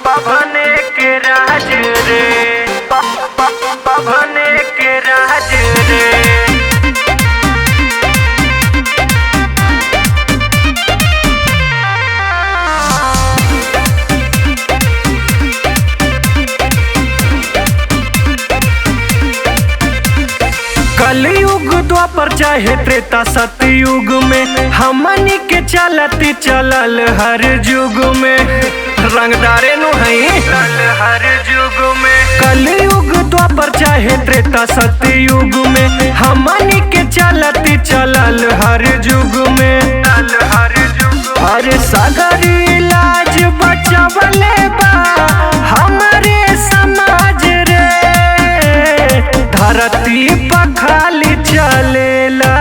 बने के राज रे, बने के राज रे। कलयुग द्वापर चाहे त्रेता सतयुग में हमनी के चलती चलल हर युग में रंगदारे नु हई हर युग में। कलयुग द्वापर चाहे त्रेता सतयुग में हमनी के चलती चलल हर युग में हर युग। अरे सागरी लाज बचवले बा हमारे समाज रे, धरती पर खाली चलेला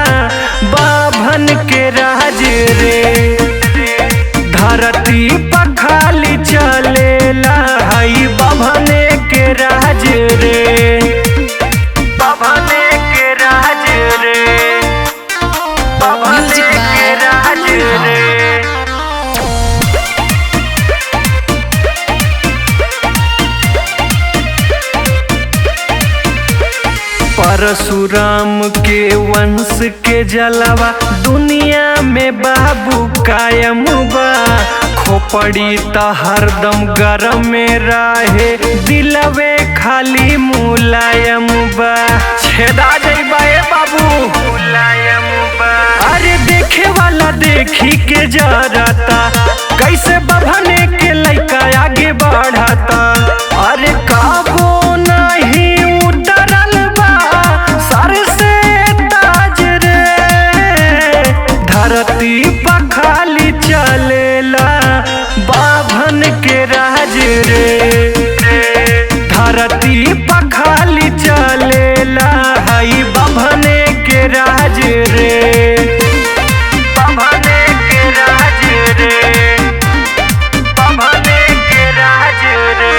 बाभन के राज रे, धरती पर खाली चलेला हई बाभने के राज रे, बाभने के राज रे, बाभने के राज रे। परशुराम के वंश के जलवा दुनिया में बाबू कायम बा, खोपड़ी त हरदम गरम में रहे दिलवे खाली मुलायम बा। छेदा जइबा ए बाबू मुलायम बा। अरे देखे वाला देखी के जरता कैसे बभने के लइका आगे बढ़ता। अरे काबो नहीं उतरल बा सर से ताज रे, धरती पर खाली चलेला बाभन के राज रे, धरती पर खाली चलेला हई बाभने के राज रे, बाभने के राज रे, बाभने के राज रे।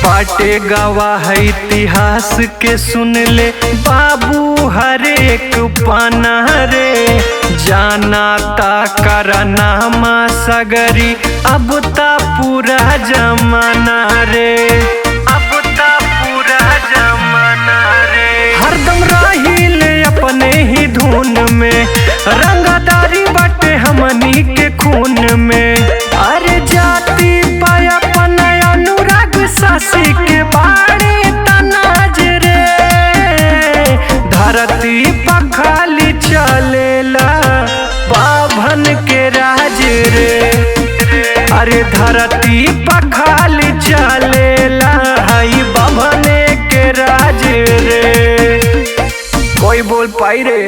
बाटे गवाह इतिहास के सुन ले बाबू हर एक पाना रे, जाना ता करनामा सगरी अब ता पूरा जमाना रे, अब ता पूरा जमाना रे। हरदम राहिल अपने ही धुन में, रंगदारी बाटे हमनी के खून में। अरे जाति पाय अपन अनुराग सासी के बाड़े तनाज रे, धरती पर खाली चलेला बाभन के राज रे, अरे धरती पर खाली चलेला हई बाभने के राज रे। कोई बोल पाई रे।